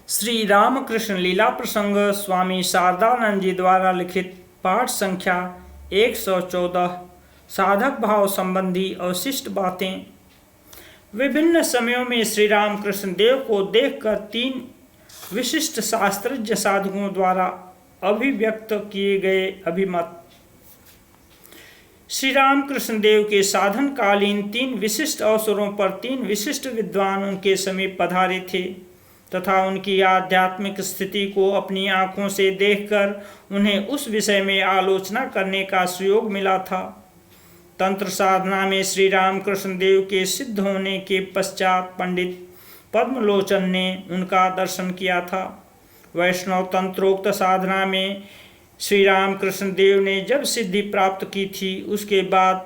श्री रामकृष्ण लीला प्रसंग स्वामी शारदानंद जी द्वारा लिखित पाठ संख्या 114 साधक भाव संबंधी अवशिष्ट बातें। विभिन्न समयों में श्री रामकृष्ण देव को देखकर तीन विशिष्ट शास्त्रज्ञ साधकों द्वारा अभिव्यक्त किए गए अभिमत। श्री रामकृष्ण देव के साधन कालीन तीन विशिष्ट अवसरों पर तीन विशिष्ट विद्वान उनके समीप पधारे थे तथा उनकी आध्यात्मिक स्थिति को अपनी आंखों से देखकर उन्हें उस विषय में आलोचना करने का सुयोग मिला था। तंत्र साधना में श्री रामकृष्ण देव के सिद्ध होने के पश्चात पंडित पद्मलोचन ने उनका दर्शन किया था। वैष्णव तंत्रोक्त साधना में श्री रामकृष्ण देव ने जब सिद्धि प्राप्त की थी उसके बाद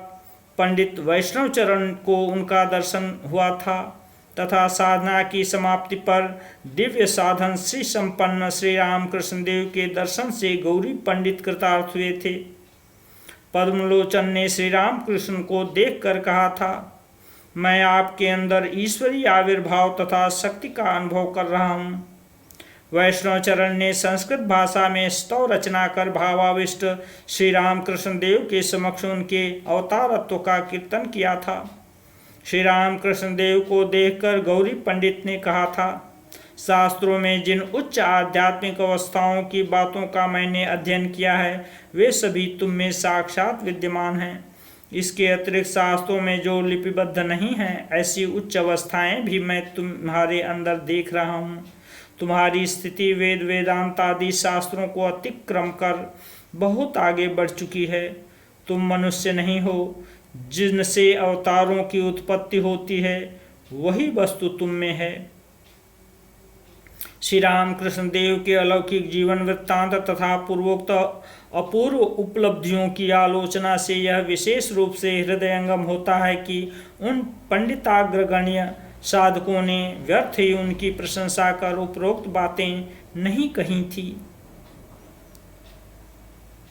पंडित वैष्णव चरण को उनका दर्शन हुआ था तथा साधना की समाप्ति पर दिव्य साधन श्री संपन्न श्री रामकृष्ण देव के दर्शन से गौरी पंडित कृतार्थ हुए थे। पद्मलोचन ने श्री रामकृष्ण को देखकर कहा था, मैं आपके अंदर ईश्वरीय आविर्भाव तथा शक्ति का अनुभव कर रहा हूँ। वैष्णव चरण ने संस्कृत भाषा में स्तव रचना कर भावाविष्ट श्री रामकृष्ण देव के समक्ष उनके अवतारत्व का कीर्तन किया था। श्री रामकृष्ण देव को देखकर गौरी पंडित ने कहा था, शास्त्रों में जिन उच्च आध्यात्मिक अवस्थाओं की बातों का मैंने अध्ययन किया है वे सभी तुम में साक्षात विद्यमान हैं। इसके अतिरिक्त शास्त्रों में जो लिपिबद्ध नहीं हैं ऐसी उच्च अवस्थाएं भी मैं तुम्हारे अंदर देख रहा हूँ। तुम्हारी स्थिति वेद वेदांत आदि शास्त्रों को अतिक्रम कर बहुत आगे बढ़ चुकी है। तुम मनुष्य नहीं हो, जिनसे अवतारों की उत्पत्ति होती है वही वस्तु तुम में है। श्री रामकृष्ण देव के अलौकिक जीवन वृत्तांत तथा पूर्वोक्त अपूर्व उपलब्धियों की आलोचना से यह विशेष रूप से हृदयंगम होता है कि उन पंडिताग्रगण्य साधकों ने व्यर्थ ही उनकी प्रशंसा कर उपरोक्त बातें नहीं कही थी।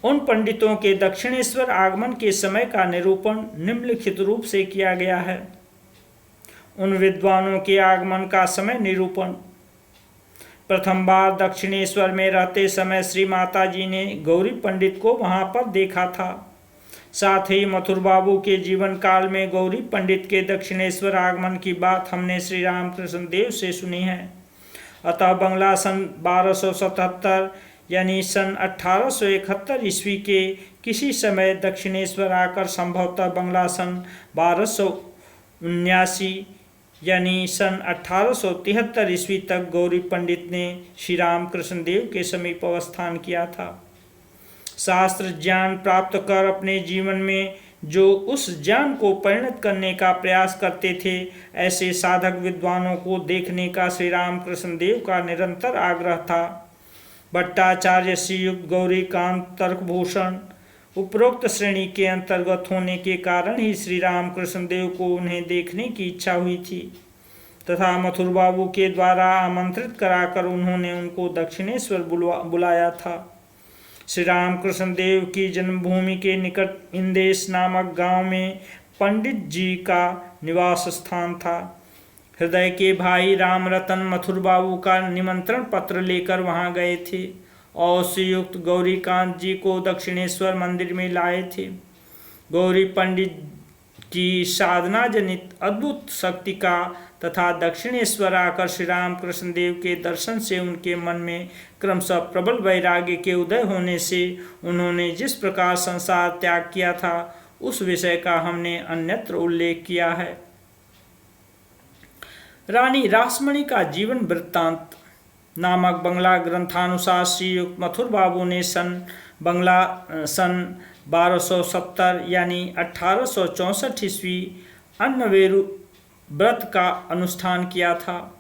उन पंडितों के दक्षिणेश्वर आगमन के समय का निरूपण निम्नलिखित रूप से किया गया है। उन विद्वानों के आगमन का समय निरूपण। प्रथम बार दक्षिणेश्वर में रहते समय श्री माता जी ने गौरी पंडित को वहां पर देखा था। साथ ही मथुर बाबू के जीवन काल में गौरी पंडित के दक्षिणेश्वर आगमन की बात हमने श्री रामकृष्ण देव से सुनी है। अतः बंगला सन 1277 यानी सन 1871 ईस्वी के किसी समय दक्षिणेश्वर आकर संभवतः बंगला सन 1279 यानी सन 1873 ईस्वी तक गौरी पंडित ने श्री रामकृष्ण देव के समीप अवस्थान किया था। शास्त्र ज्ञान प्राप्त कर अपने जीवन में जो उस ज्ञान को परिणत करने का प्रयास करते थे ऐसे साधक विद्वानों को देखने का श्री रामकृष्ण देव का निरंतर आग्रह था। भट्टाचार्य श्रीयुक्त गौरीकांत तर्कभूषण उपरोक्त श्रेणी के अंतर्गत होने के कारण ही श्री रामकृष्ण देव को उन्हें देखने की इच्छा हुई थी तथा मथुर बाबू के द्वारा आमंत्रित कराकर उन्होंने उनको दक्षिणेश्वर बुलाया था। श्री रामकृष्ण देव की जन्मभूमि के निकट इंदेश नामक गांव में पंडित जी का निवास स्थान था। हृदय के भाई रामरतन मथुर बाबू का निमंत्रण पत्र लेकर वहां गए थे और श्रीयुक्त गौरीकांत जी को दक्षिणेश्वर मंदिर में लाए थे। गौरी पंडित की साधना जनित अद्भुत शक्ति का तथा दक्षिणेश्वर आकर श्री रामकृष्ण देव के दर्शन से उनके मन में क्रमशः प्रबल वैराग्य के उदय होने से उन्होंने जिस प्रकार संसार त्याग किया था उस विषय का हमने अन्यत्र उल्लेख किया है। रानी रासमणी का जीवन वृत्तांत नामक बंगला ग्रंथानुसार श्रीयुक्त मथुर बाबू ने सन 1270 यानी 1864 ईस्वी अन्नवेरु व्रत का अनुष्ठान किया था।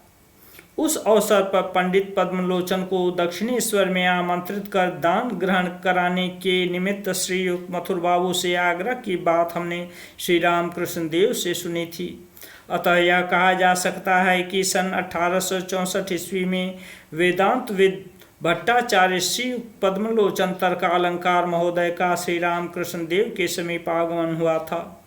उस अवसर पर पंडित पद्मलोचन को दक्षिणेश्वर में आमंत्रित कर दान ग्रहण कराने के निमित्त श्रीयुक्त मथुर बाबू से आग्रह की बात हमने श्री रामकृष्ण देव से सुनी थी। अतः यह कहा जा सकता है कि सन 1864 ईस्वी में वेदांतविद भट्टाचार्य श्री पद्मलोचन तर्क अलंकार महोदय का श्री रामकृष्ण देव के समीप आगमन हुआ था।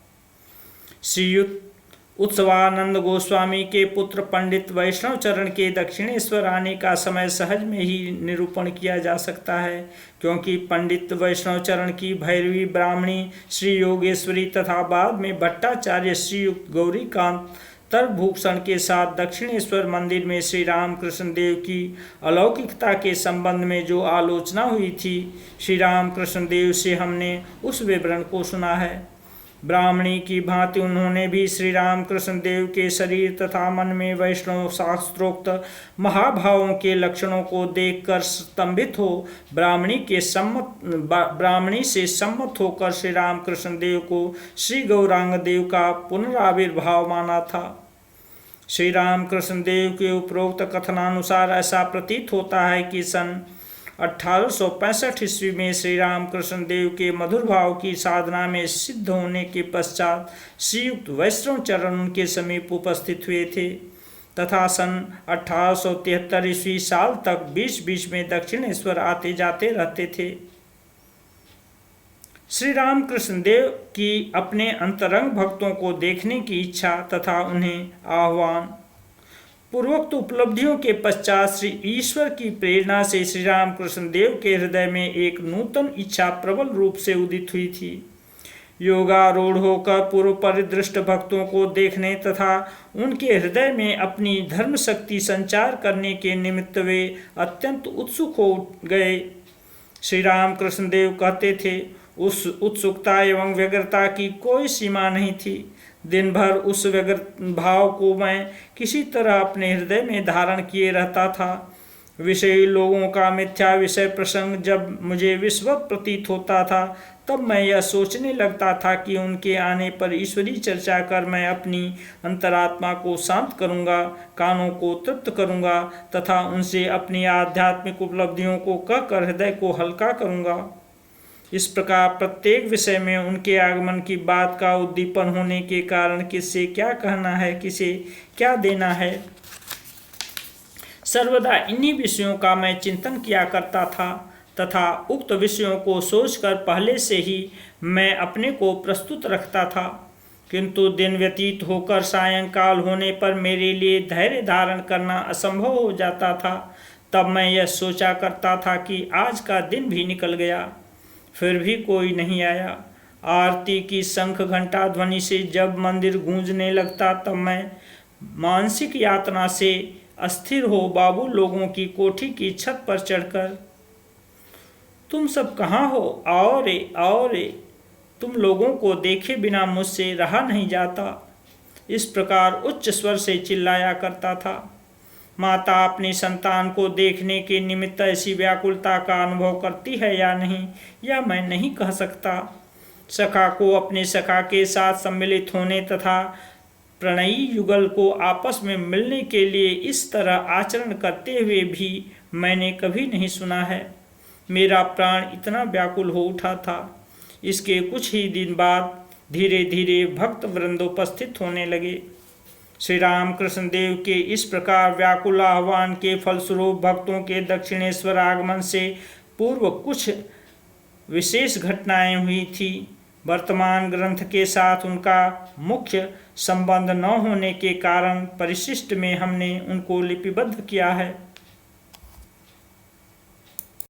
श्रीयुक्त उत्सवानंद गोस्वामी के पुत्र पंडित वैष्णव चरण के दक्षिणेश्वर आने का समय सहज में ही निरूपण किया जा सकता है, क्योंकि पंडित वैष्णव चरण की भैरवी ब्राह्मणी श्री योगेश्वरी तथा बाद में भट्टाचार्य श्रीयुक्त गौरीकांत तरभूषण के साथ दक्षिणेश्वर मंदिर में श्री रामकृष्ण देव की अलौकिकता के संबंध में जो आलोचना हुई थी, श्री रामकृष्ण देव से हमने उस विवरण को सुना है। ब्राह्मणी की भांति उन्होंने भी श्री रामकृष्ण देव के शरीर तथा मन में वैष्णव शास्त्रोक्त महाभावों के लक्षणों को देखकर स्तंभित हो ब्राह्मणी से सम्मत होकर श्री रामकृष्ण देव को श्री गौरांग देव का पुनराविर्भाव माना था। श्री रामकृष्ण देव के उपरोक्त कथनानुसार ऐसा प्रतीत होता है कि सन 1865 ईस्वी में श्री रामकृष्ण देव के मधुर भाव की साधना में सिद्ध होने के पश्चात श्रीयुक्त वैष्णव चरण उनके समीप उपस्थित हुए थे तथा सन 1873 ईस्वी साल तक बीच में दक्षिणेश्वर आते जाते रहते थे। श्री रामकृष्ण देव की अपने अंतरंग भक्तों को देखने की इच्छा तथा उन्हें आह्वान। पूर्वोक्त उपलब्धियों के पश्चात श्री ईश्वर की प्रेरणा से श्री रामकृष्ण देव के हृदय में एक नूतन इच्छा प्रबल रूप से उदित हुई थी। योगारूढ़ होकर पूर्व परिदृष्ट भक्तों को देखने तथा उनके हृदय में अपनी धर्म शक्ति संचार करने के निमित्त वे अत्यंत उत्सुक हो गए। श्री रामकृष्ण देव कहते थे, उस उत्सुकता एवं व्यग्रता की कोई सीमा नहीं थी। दिन भर उस व्यग्र भाव को मैं किसी तरह अपने हृदय में धारण किए रहता था। विषयी लोगों का मिथ्या विषय प्रसंग जब मुझे विस्वत प्रतीत होता था, तब मैं यह सोचने लगता था कि उनके आने पर ईश्वरी चर्चा कर मैं अपनी अंतरात्मा को शांत करूंगा, कानों को तृप्त करूंगा तथा उनसे अपनी आध्यात्मिक उपलब्धियों को कहकर हृदय को हल्का करूंगा। इस प्रकार प्रत्येक विषय में उनके आगमन की बात का उद्दीपन होने के कारण किससे क्या कहना है, किसे क्या देना है, सर्वदा इन्हीं विषयों का मैं चिंतन किया करता था तथा उक्त विषयों को सोचकर पहले से ही मैं अपने को प्रस्तुत रखता था। किंतु दिन व्यतीत होकर सायंकाल होने पर मेरे लिए धैर्य धारण करना असंभव हो जाता था। तब मैं यह सोचा करता था कि आज का दिन भी निकल गया, फिर भी कोई नहीं आया। आरती की शंख घंटा ध्वनि से जब मंदिर गूंजने लगता, तब मैं मानसिक यातना से अस्थिर हो बाबू लोगों की कोठी की छत पर चढ़कर, तुम सब कहाँ हो, आओ रे आओ रे, तुम लोगों को देखे बिना मुझसे रहा नहीं जाता, इस प्रकार उच्च स्वर से चिल्लाया करता था। माता अपनी संतान को देखने के निमित्त ऐसी व्याकुलता का अनुभव करती है या नहीं, यह मैं नहीं कह सकता। सखा को अपने सखा के साथ सम्मिलित होने तथा प्रणयी युगल को आपस में मिलने के लिए इस तरह आचरण करते हुए भी मैंने कभी नहीं सुना है। मेरा प्राण इतना व्याकुल हो उठा था। इसके कुछ ही दिन बाद धीरे धीरे भक्त वृंद उपस्थित होने लगे। श्री रामकृष्ण देव के इस प्रकार व्याकुल आह्वान के फलस्वरूप भक्तों के दक्षिणेश्वर आगमन से पूर्व कुछ विशेष घटनाएं हुई थी। वर्तमान ग्रंथ के साथ उनका मुख्य संबंध न होने के कारण परिशिष्ट में हमने उनको लिपिबद्ध किया है।